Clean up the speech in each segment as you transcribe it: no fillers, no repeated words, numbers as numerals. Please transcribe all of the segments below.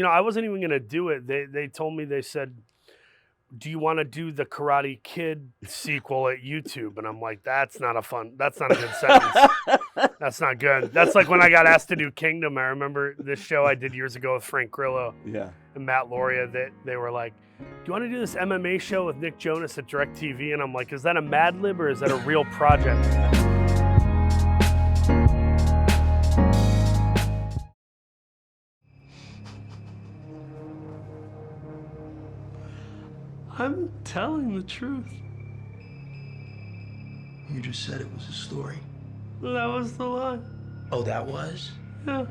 I wasn't even gonna do it. They told me, they said, do you want to do the Karate Kid sequel at YouTube? And I'm like, that's not a good sentence. That's not good. That's like when I got asked to do Kingdom. I remember this show I did years ago with Frank Grillo Yeah. and Matt Loria, that they were like, do you want to do this MMA show with Nick Jonas at DirecTV? And I'm like, is that a Mad Lib or is that a real project? I'm telling the truth. You just said it was a story. That was the lie. Oh, that was? Yeah.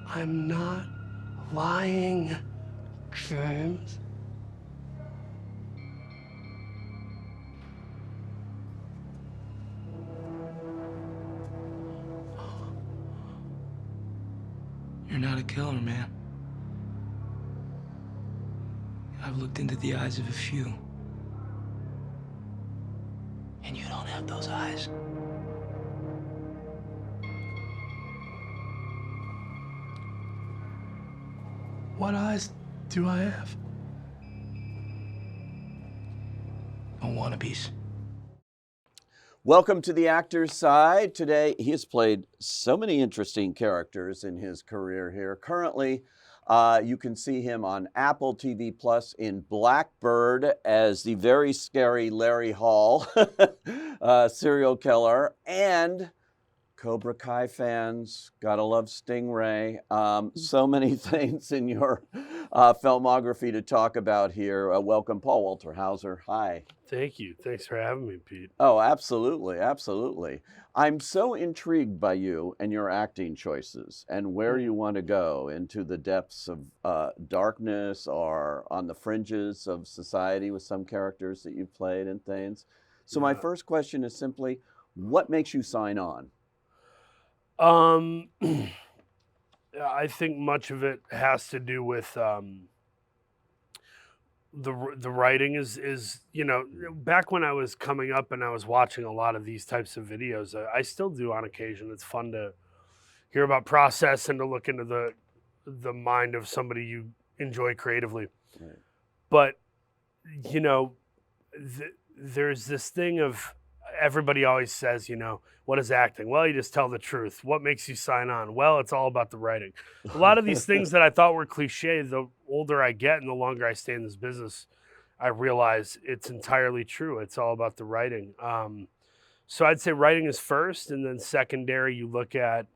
I'm not lying, James. You're not a killer, man. I've looked into the eyes of a few. And you don't have those eyes. What eyes do I have? No wannabes. Welcome to the Actor's Side. Today, he has played so many interesting characters in his career here. Currently, you can see him on Apple TV Plus in Blackbird as the very scary Larry Hall, serial killer, and Cobra Kai fans, gotta love Stingray. So many things in your filmography to talk about here. Welcome, Paul Walter Hauser. Hi. Thank you. Thanks for having me, Pete. Oh, absolutely, absolutely. I'm so intrigued by you and your acting choices and where you want to go into the depths of darkness or on the fringes of society with some characters that you've played and things. So my first question is simply, what makes you sign on? I think much of it has to do with the writing is back when I was coming up and I was watching a lot of these types of videos. I still do on occasion. It's fun to hear about process and to look into the mind of somebody you enjoy creatively. Right. But there's this thing of, everybody always says, what is acting? Well, you just tell the truth. What makes you sign on? Well, it's all about the writing. A lot of these things that I thought were cliche, the older I get and the longer I stay in this business, I realize it's entirely true. It's all about the writing. So I'd say writing is first, and then secondary, you look at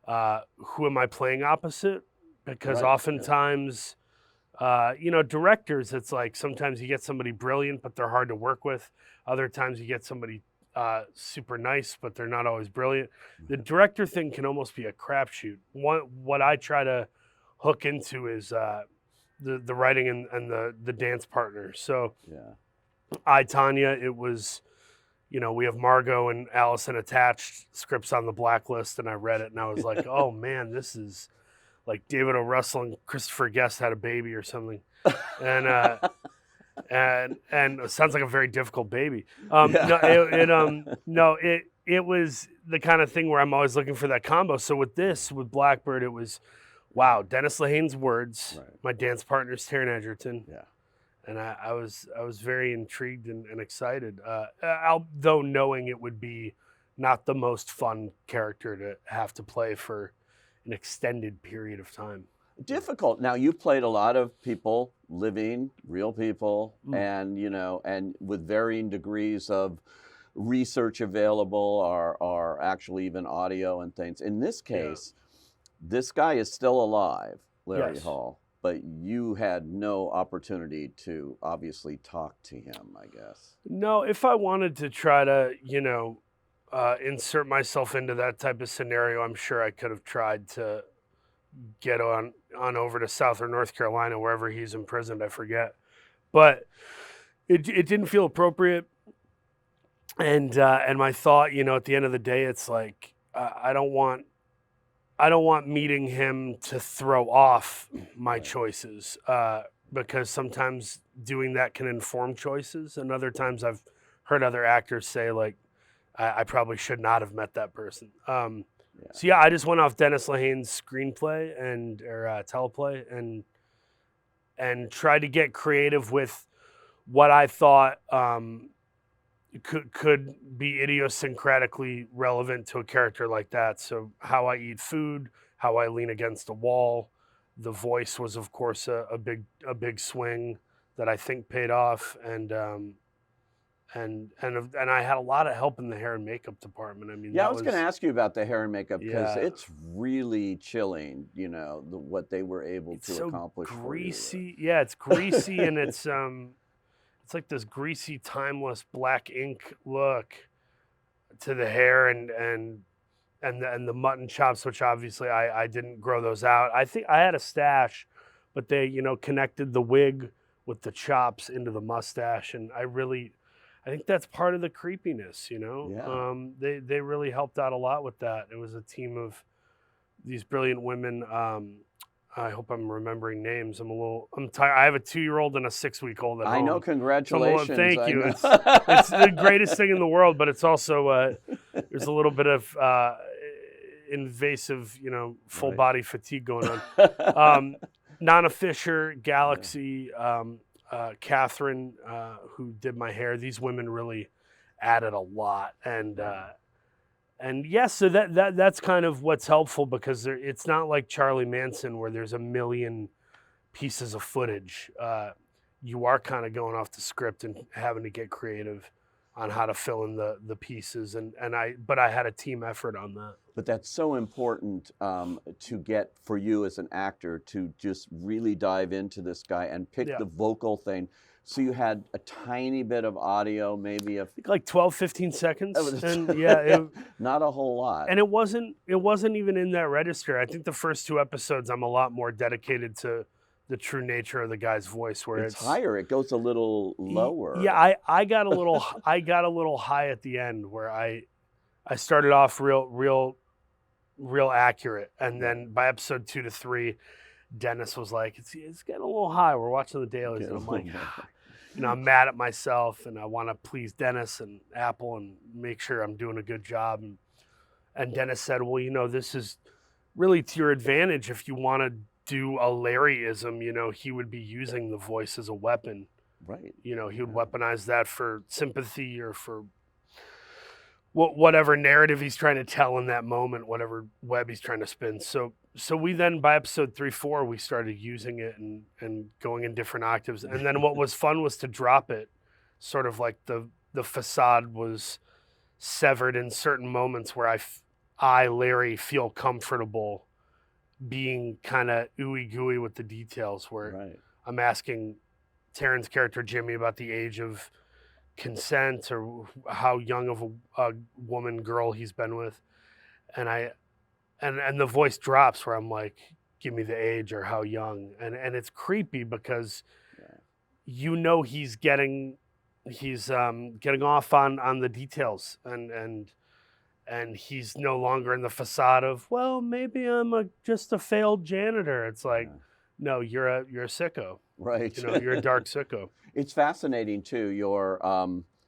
who am I playing opposite? Because oftentimes, directors, it's like sometimes you get somebody brilliant, but they're hard to work with. Other times you get somebody super nice, but they're not always brilliant. The director thing can almost be a crapshoot. What I try to hook into is the writing and the dance partner. So Tanya, it was, we have Margot and Allison attached scripts on the blacklist, and I read it and I was like, oh man, this is like David O. Russell and Christopher Guest had a baby or something. And and it sounds like a very difficult baby. It was the kind of thing where I'm always looking for that combo. So with Blackbird, it was, wow, Dennis Lehane's words, my dance partner's Taron Egerton. Yeah. And I was very intrigued and excited, though knowing it would be not the most fun character to have to play for an extended period of time. Difficult. Now, you've played a lot of people, living, real people, and with varying degrees of research available or actually even audio and things. In this case, this guy is still alive, Larry Hall, but you had no opportunity to obviously talk to him, I guess. No, if I wanted to try to, insert myself into that type of scenario, I'm sure I could have tried to get on over to South or North Carolina, wherever he's imprisoned, I forget. But it didn't feel appropriate. And my thought, at the end of the day, it's like, I don't want meeting him to throw off my choices, because sometimes doing that can inform choices. And other times I've heard other actors say, like, I probably should not have met that person. Yeah. So yeah, I just went off Dennis Lehane's screenplay or teleplay and tried to get creative with what I thought could be idiosyncratically relevant to a character like that. So how I eat food, how I lean against a wall. The voice was, of course, a big swing that I think paid off, and I had a lot of help in the hair and makeup department. I mean, Yeah, I that was going to ask you about the hair and makeup because Yeah. it's really chilling, you know, what they were able it's to so accomplish for you. greasy. Yeah, it's greasy and it's like this greasy, timeless black ink look to the hair and the mutton chops, which obviously I didn't grow those out. I think I had a stash, but they connected the wig with the chops into the mustache, and I think that's part of the creepiness. Yeah. They really helped out a lot with that. It was a team of these brilliant women. I hope I'm remembering names. I'm tired. I have a 2-year-old and a 6-week-old at home. I know, So congratulations. thank I you. know. It's the greatest thing in the world, but it's also there's a little bit of invasive, full Right. body fatigue going on. Nana Fisher, Galaxy, Catherine, who did my hair. These women really added a lot, and yes, so that's kind of what's helpful because it's not like Charlie Manson where there's a million pieces of footage. You are kind of going off the script and having to get creative on how to fill in the pieces, but I had a team effort on that. But that's so important to get for you as an actor to just really dive into this guy and pick Yeah. the vocal thing. So you had a tiny bit of audio, maybe of Like 12, 15 seconds, was- and yeah, not a whole lot. and it wasn't even in that register. I think the first 2 episodes I'm a lot more dedicated to the true nature of the guy's voice, where it's higher. It goes a little lower. Yeah, I got a little high at the end where I started off real accurate, and then by episode 2 to 3, Dennis was like, it's getting a little high. We're watching the dailies, and I'm like, I'm mad at myself, and I want to please Dennis and Apple and make sure I'm doing a good job. And Dennis said, well, this is really to your advantage if you want to do a Larryism. He would be using the voice as a weapon. Right. He would weaponize that for sympathy or for whatever narrative he's trying to tell in that moment, whatever web he's trying to spin. So we then, by episode 3, 4, we started using it and going in different octaves. And then what was fun was to drop it, sort of like the facade was severed in certain moments where I, Larry, feel comfortable being kind of ooey gooey with the details, where Right. I'm asking Taryn's character Jimmy about the age of consent or how young of a woman girl he's been with, and and the voice drops where I'm like, give me the age or how young, and it's creepy because he's getting off on the details, and he's no longer in the facade of, well, maybe I'm just a failed janitor. It's like, no, you're a sicko. Right. You're a dark sicko. It's fascinating too, your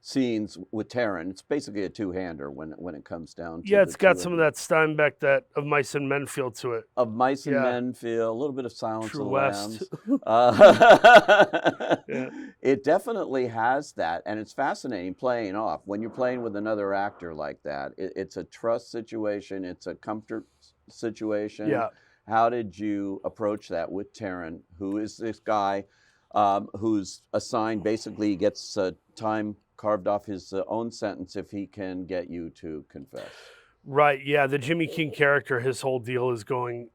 scenes with Taryn. It's basically a two-hander when it comes down to Yeah, it's the got two some of of that Steinbeck, that of Mice and Men feel to it. Of Mice and Yeah. Men feel, a little bit of Silence True of the West. Lambs. Yeah. It definitely has that, and it's fascinating playing off. When you're playing with another actor like that, it's a trust situation, it's a comfort situation. Yeah. How did you approach that with Taryn, who is this guy who's assigned, basically gets time carved off his own sentence if he can get you to confess? Right. Yeah. The Jimmy King character, his whole deal is going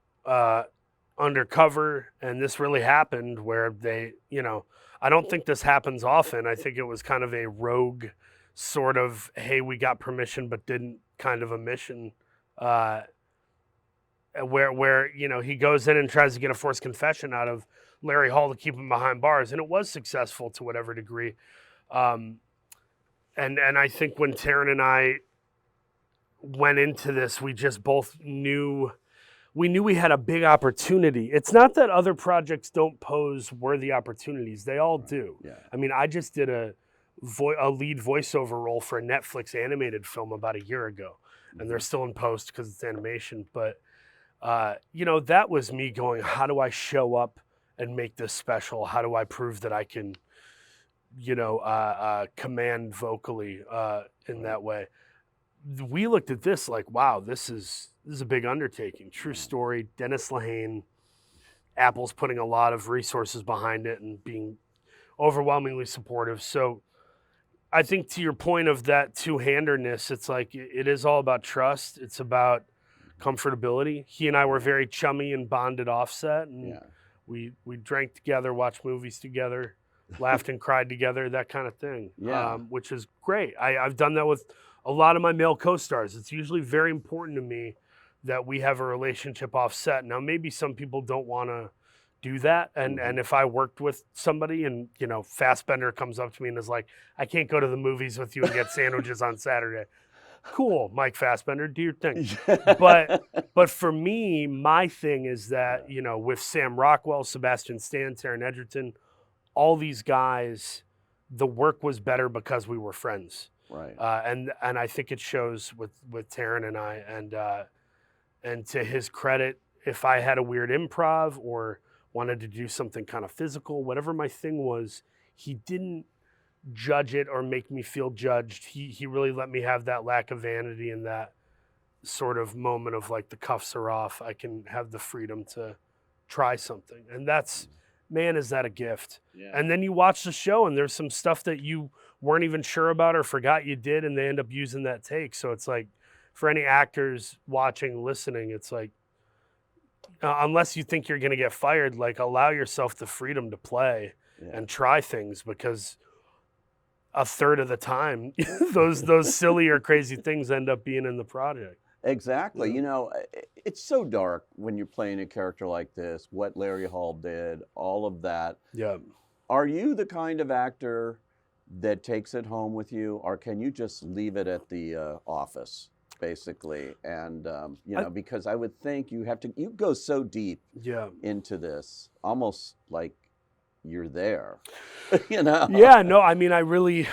undercover, and this really happened where they, I don't think this happens often. I think it was kind of a rogue sort of, hey, we got permission but didn't kind of a mission. Where he goes in and tries to get a forced confession out of Larry Hall to keep him behind bars, and it was successful to whatever degree. And I think when Taryn and I went into this, we just both knew we had a big opportunity. It's not that other projects don't pose worthy opportunities; they all do. Yeah. I mean, I just did a a lead voiceover role for a Netflix animated film about a year ago, and they're still in post because it's animation. But that was me going, how do I show up and make this special? How do I prove that I can, command vocally in that way? We looked at this like, wow, this is a big undertaking. True story. Dennis Lehane, Apple's putting a lot of resources behind it and being overwhelmingly supportive. So I think to your point of that two-handedness, it's like it is all about trust. It's about comfortability. He and I were very chummy and bonded offset, and we drank together, watched movies together, laughed and cried together, that kind of thing, which is great. I've done that with a lot of my male co-stars. It's usually very important to me that we have a relationship offset. Now, maybe some people don't want to do that. And if I worked with somebody and, Fassbender comes up to me and is like, I can't go to the movies with you and get sandwiches on Saturday. Cool, Mike Fassbender, do your thing. But for me, my thing is that, with Sam Rockwell, Sebastian Stan, Taron Egerton, all these guys, the work was better because we were friends. Right. And I think it shows with Taron and I. And to his credit, if I had a weird improv or wanted to do something kind of physical, whatever my thing was, he didn't judge it or make me feel judged. He really let me have that lack of vanity and that sort of moment of like the cuffs are off. I can have the freedom to try something. And that's, man, is that a gift? Yeah. And then you watch the show and there's some stuff that you weren't even sure about or forgot you did, and they end up using that take. So it's like, for any actors watching, listening, it's like, unless you think you're going to get fired, like allow yourself the freedom to play and try things, because a third of the time, those silly or crazy things end up being in the project. Exactly. It's so dark when you're playing a character like this, what Larry Hall did, all of that. Yeah. Are you the kind of actor that takes it home with you, or can you just leave it at the office? Basically, and because I would think you go so deep into this, almost like you're there, Yeah, no, I mean, I really,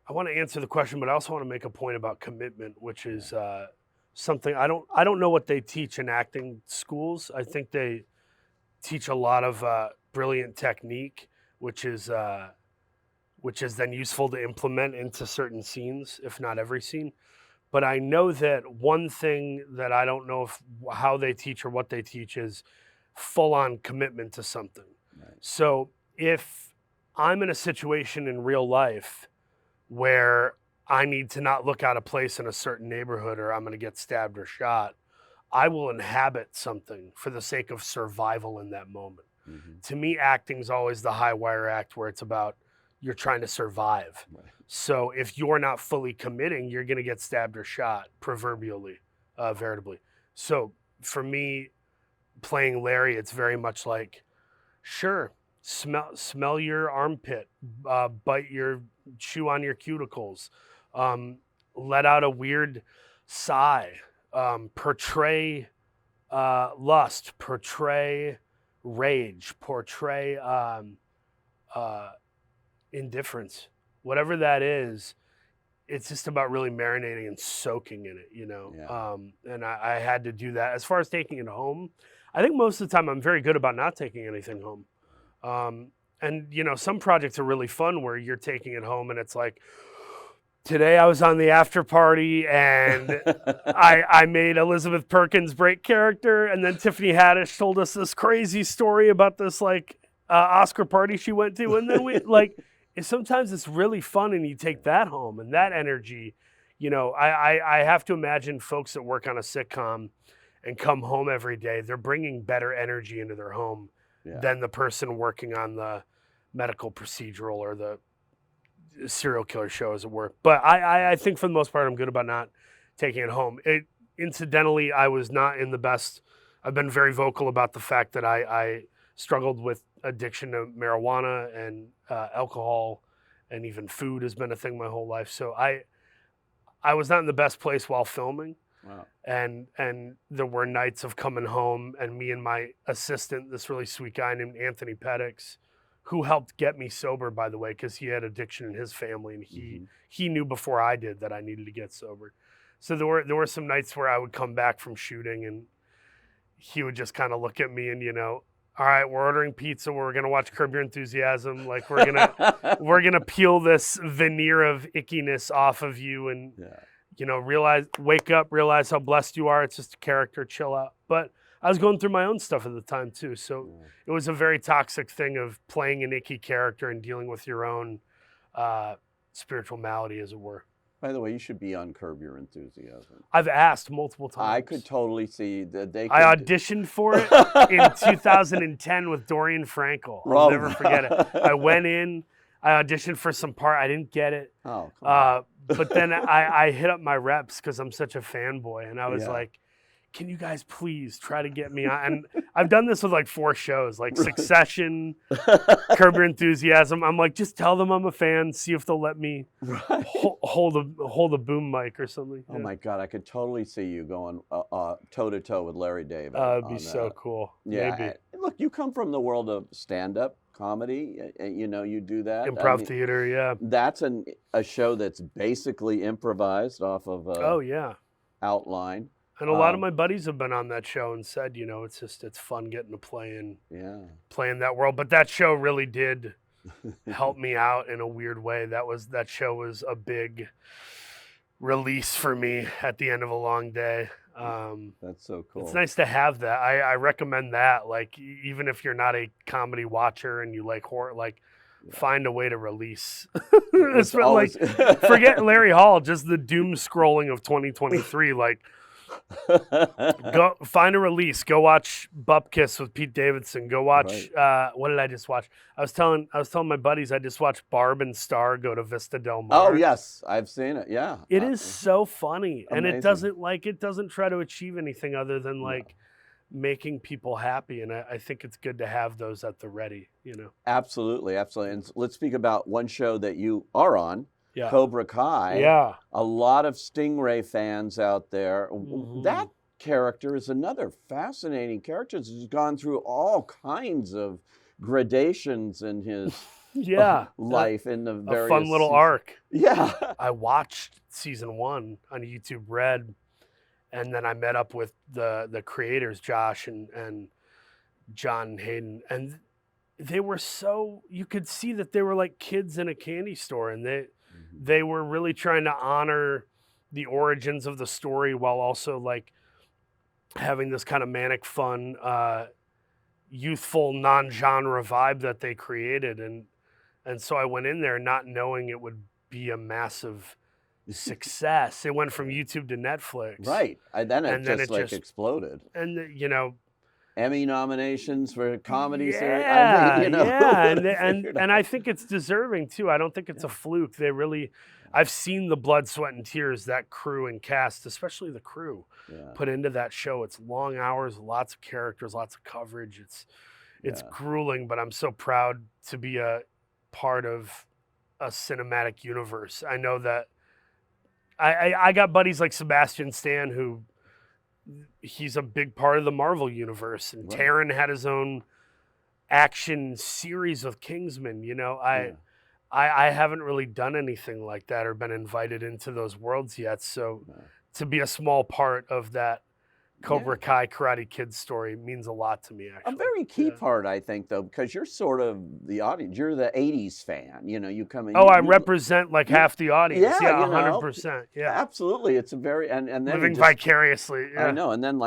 I want to answer the question, but I also want to make a point about commitment, which is something I don't know what they teach in acting schools. I think they teach a lot of brilliant technique, which is then useful to implement into certain scenes, if not every scene. But I know that one thing that I don't know how they teach or what they teach is full-on commitment to something. Right. So if I'm in a situation in real life where I need to not look out of place in a certain neighborhood or I'm going to get stabbed or shot, I will inhabit something for the sake of survival in that moment. Mm-hmm. To me, acting's always the high wire act where it's about you're trying to survive. Right. So if you're not fully committing, you're going to get stabbed or shot, proverbially, veritably. So for me, playing Larry, it's very much like, sure, smell your armpit, chew on your cuticles, let out a weird sigh, portray lust, portray rage, portray indifference, whatever that is. It's just about really marinating and soaking in it, Yeah. And I had to do that. As far as taking it home, I think most of the time I'm very good about not taking anything home. And some projects are really fun where you're taking it home and it's like, today I was on the after party and I made Elizabeth Perkins' break character, and then Tiffany Haddish told us this crazy story about this Oscar party she went to, and then we sometimes it's really fun and you take that home and that energy. I have to imagine folks that work on a sitcom and come home every day, they're bringing better energy into their home than the person working on the medical procedural or the serial killer show, as it were. But I think for the most part, I'm good about not taking it home. Incidentally, I was not in the best. I've been very vocal about the fact that I struggled with addiction to marijuana and alcohol, and even food has been a thing my whole life. So I was not in the best place while filming. Wow. And there were nights of coming home and me and my assistant, this really sweet guy named Anthony Pettix, who helped get me sober, by the way, because he had addiction in his family, and he knew before I did that I needed to get sober. So there were some nights where I would come back from shooting, and he would just kind of look at me and, all right, we're ordering pizza. We're gonna watch Curb Your Enthusiasm. Like we're gonna peel this veneer of ickiness off of you, and wake up, realize how blessed you are. It's just a character. Chill out. But I was going through my own stuff at the time too, so it was a very toxic thing of playing an icky character and dealing with your own spiritual malady, as it were. By the way, you should be on Curb Your Enthusiasm. I've asked multiple times. I could totally see that they could... I auditioned for it in 2010 with Dorian Frankel. I'll never forget it. I went in, I auditioned for some part. I didn't get it. Oh, come on. But then I hit up my reps because I'm such a fanboy. And I was like, can you guys please try to get me on? And I've done this with like 4 shows, like Succession, Curb Your Enthusiasm. I'm like, just tell them I'm a fan, see if they'll let me hold a boom mic or something. Oh my God, I could totally see you going toe to toe with Larry David. It'd be so cool. Yeah, maybe. Look, you come from the world of stand-up comedy. You do that. Improv theater, yeah. That's a show that's basically improvised off of outline. And a lot of my buddies have been on that show and said, it's fun getting to play in that world. But that show really did help me out in a weird way. That show was a big release for me at the end of a long day. That's so cool. It's nice to have that. I recommend that. Like, even if you're not a comedy watcher and you like horror, find a way to release. It's always... forget Larry Hall, just the doom scrolling of 2023. Go find a release. Go watch Bupkiss with Pete Davidson. Go watch what did I just watch? I was telling my buddies I just watched Barb and Star go to Vista Del Mar. Oh yes, I've seen it. Yeah. It is so funny. Amazing. And it doesn't try to achieve anything other than making people happy, and I think it's good to have those at the ready, Absolutely. And let's speak about one show that you are on. Yeah. Cobra Kai. Yeah. A lot of Stingray fans out there. Mm-hmm. That character is another fascinating character. He's gone through all kinds of gradations in his life in the various... A fun little arc. Yeah. I watched season 1 on YouTube Red, and then I met up with the creators, Josh and John Hayden, and they were you could see that they were like kids in a candy store, and they were really trying to honor the origins of the story while also having this kind of manic fun, youthful, non-genre vibe that they created. And so I went in there not knowing it would be a massive success. It went from YouTube to Netflix. Right. Then it just exploded. And, Emmy nominations for comedy series. And I think it's deserving too. I don't think it's a fluke. I've seen the blood, sweat, and tears that crew and cast, especially the crew, put into that show. It's long hours, lots of characters, lots of coverage. It's grueling, but I'm so proud to be a part of a cinematic universe. I know that I got buddies like Sebastian Stan who. He's a big part of the Marvel universe, and Taron had his own action series with Kingsman. I haven't really done anything like that or been invited into those worlds yet. So to be a small part of that Cobra Kai Karate Kid story means a lot to me, actually. A very key part, I think, though, because you're sort of the audience. You're the 80s fan. You come in. I represent half the audience. Yeah, 100%. Yeah. Absolutely. It's a very... and then living vicariously. Yeah. I know. And then,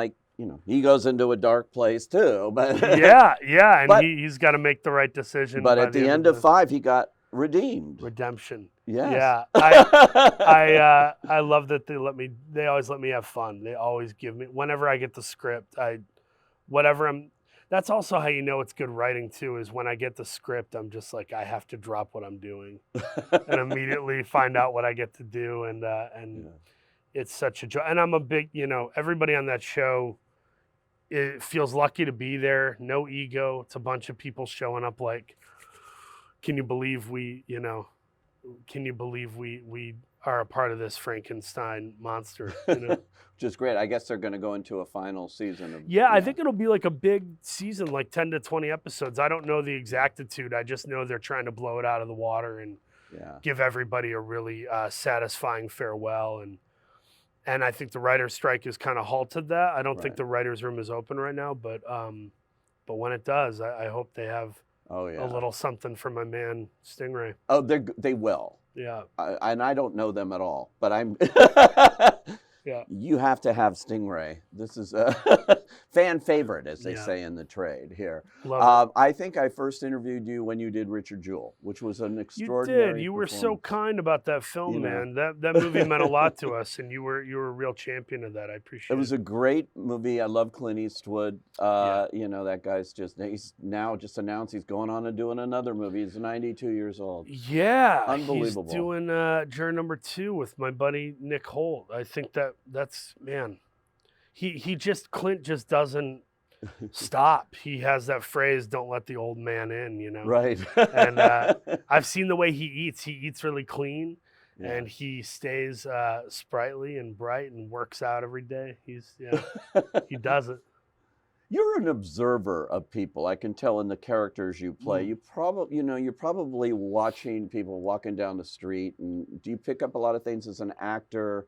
he goes into a dark place, too. But and he's got to make the right decision. But at the end of 5, he got redeemed. Redemption. Yes. Yeah. I love that they always let me have fun. They always give me, whenever I get the script, that's also how you know it's good writing too, is when I get the script, I'm just I have to drop what I'm doing and immediately find out what I get to do. And it's such a joy. And I'm a big, everybody on that show, it feels lucky to be there. No ego. It's a bunch of people showing up can you believe we are a part of this Frankenstein monster. You know? Which is great. I guess they're going to go into a final season of. Yeah, I think it'll be like a big season, like 10 to 20 episodes. I don't know the exactitude. I just know they're trying to blow it out of the water and Yeah. give everybody a really satisfying farewell. And I think the writer's strike has kind of halted that. I don't think Right. the writer's room is open right now, but when it does, I hope they have Oh yeah. a little something for my man Stingray. Oh, they will. Yeah, And I don't know them at all, but I'm. yeah. You have to have Stingray. This is a fan favorite, as they Yeah. say in the trade here. Love I think I first interviewed you when you did Richard Jewell, which was an it. You extraordinary. did. You were so performance. kind about that film, You know. man. That movie meant a lot to us, and you were a real champion of that. I appreciate It was a great movie. I love Clint Eastwood. You know, that guy's he's now just announced he's going on and doing another movie. He's 92 years old. Yeah, Unbelievable. He's doing Juror number 2 with my buddy Nick Holt. I think that's man. Clint just doesn't stop. He has that phrase, "Don't let the old man in," you know. Right. And I've seen the way he eats. He eats really clean, Yeah. and he stays sprightly and bright and works out every day. He does it. You're an observer of people. I can tell in the characters you play. Mm. You're probably watching people walking down the street. And do you pick up a lot of things as an actor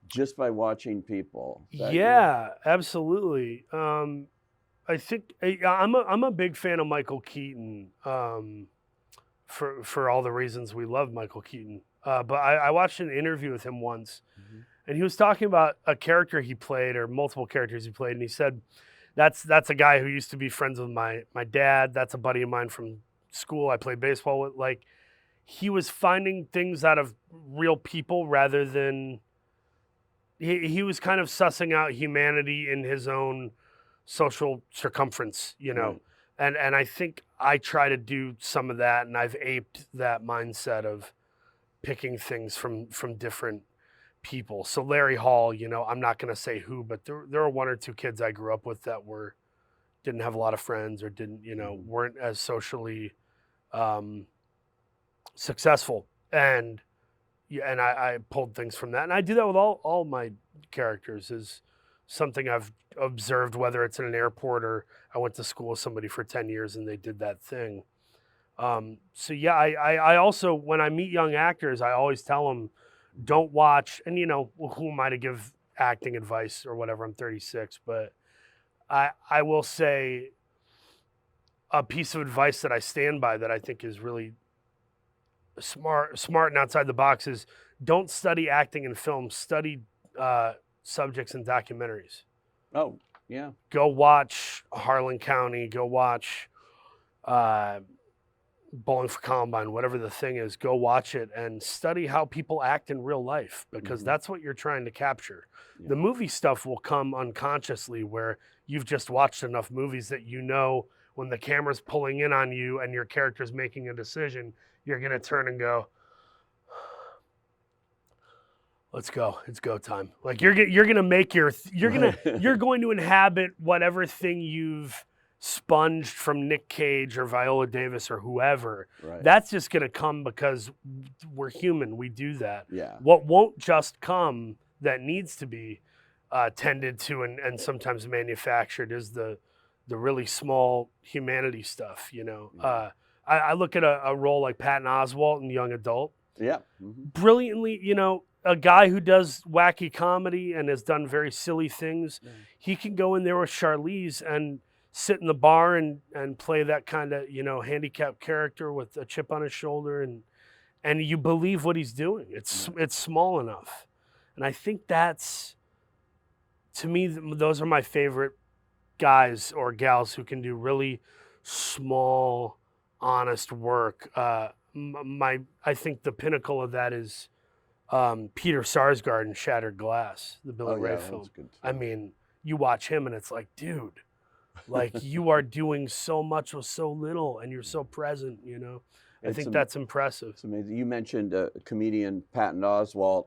just by watching people? Is that Yeah, absolutely. I think I'm a big fan of Michael Keaton for all the reasons we love Michael Keaton. But I watched an interview with him once, Mhm. and he was talking about a character he played or multiple characters he played, and he said, That's a guy who used to be friends with my dad. That's a buddy of mine from school I played baseball with. Like, he was finding things out of real people rather than he was kind of sussing out humanity in his own social circumference, you know. Right. And I think I try to do some of that, and I've aped that mindset of picking things from different people. So Larry Hall, you know, I'm not going to say who, but there are one or two kids I grew up with that didn't have a lot of friends or didn't, you know, weren't as socially successful. And I pulled things from that. And I do that with all my characters is something I've observed, whether it's in an airport or I went to school with somebody for 10 years and they did that thing. So yeah, I also, when I meet young actors, I always tell them, don't watch, and you know, who am I to give acting advice or whatever? I'm 36, but I will say a piece of advice that I stand by that I think is really smart and outside the box is don't study acting in film, study subjects in documentaries. Oh, yeah. Go watch Harlan County, go watch Bowling for Columbine, whatever the thing is, go watch it and study how people act in real life because that's what you're trying to capture. Yeah. The movie stuff will come unconsciously where you've just watched enough movies that you know when the camera's pulling in on you and your character's making a decision, you're going to turn and go, let's go. It's go time. Like you're going to make you're going to inhabit whatever thing you've sponged from Nick Cage or Viola Davis or whoever. Right. That's just going to come because we're human. We do that. Yeah. What won't just come that needs to be tended to and sometimes manufactured is the really small humanity stuff, you know. I look at a role like Patton Oswalt in Young Adult. Yeah. Mm-hmm. Brilliantly, you know, a guy who does wacky comedy and has done very silly things. Yeah. He can go in there with Charlize and sit in the bar and play that kind of, you know, handicapped character with a chip on his shoulder and you believe what he's doing. It's small enough. And I think that's, to me, those are my favorite guys or gals who can do really small, honest work. I think the pinnacle of that is Peter Sarsgaard in Shattered Glass, the Billy Ray film. I mean, you watch him and it's like, dude, like you are doing so much with so little and you're so present, you know. I think that's impressive. It's amazing. You mentioned comedian Patton Oswalt.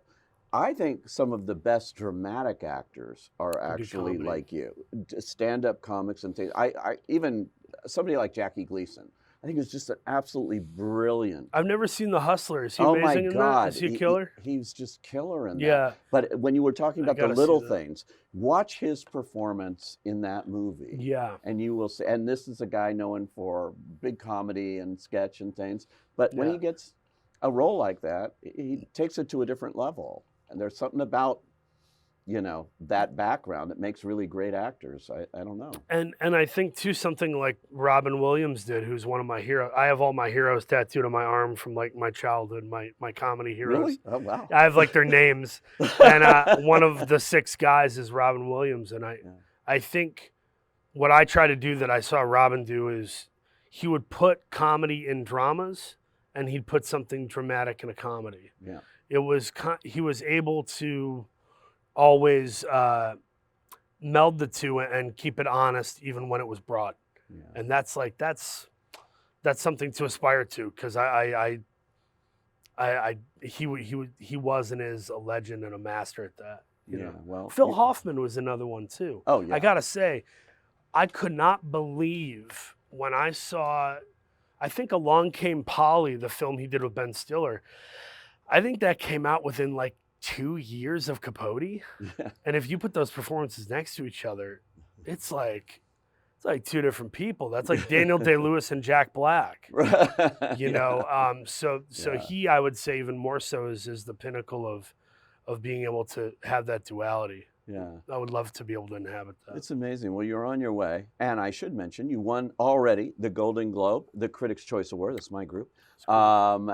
I think some of the best dramatic actors are actually like you, stand-up comics and things. I even somebody like Jackie Gleason. I think it was just an absolutely brilliant. I've never seen The Hustler. Is he Oh amazing my in God, that? Is he a killer? He was just killer in that. Yeah. But when you were talking I about the gotta see little that. things, watch his performance in that movie. Yeah. And you will see. And this is a guy known for big comedy and sketch and things. But when Yeah. he gets a role like that, he takes it to a different level. And there's something about, you know, that background that makes really great actors. I don't know. And I think too something like Robin Williams did, who's one of my heroes. I have all my heroes tattooed on my arm from like my childhood, my comedy heroes. Really? Oh wow. I have like their names, and one of the 6 guys is Robin Williams, and I think what I try to do that I saw Robin do is he would put comedy in dramas, and he'd put something dramatic in a comedy. Yeah. It was he was able to always meld the two and keep it honest even when it was broad. Yeah. And that's something to aspire to, because he was and is a legend and a master at that. You know? Well, Phil Hoffman was another one too. Oh yeah. I gotta say, I could not believe when I saw, I think Along Came Polly, the film he did with Ben Stiller. I think that came out within like 2 years of Capote. Yeah. And if you put those performances next to each other, it's like 2 different people. That's like Daniel Day-Lewis and Jack Black. You know, so Yeah. he, I would say even more so, is the pinnacle of being able to have that duality. Yeah. I would love to be able to inhabit that. It's amazing. Well, you're on your way. And I should mention, you won already the Golden Globe, the Critics' Choice Award. That's my group. And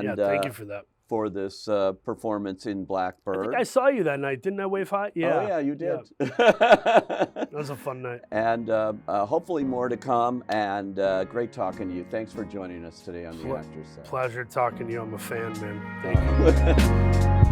yeah, thank you for that. For this performance in I Blackbird. think I saw you that night. Didn't I wave high? Yeah. Oh, yeah, you did. That was a fun night. And hopefully more to come. And great talking to you. Thanks for joining us today on the Actors Set. Pleasure talking to you. I'm a fan, man. Thank you.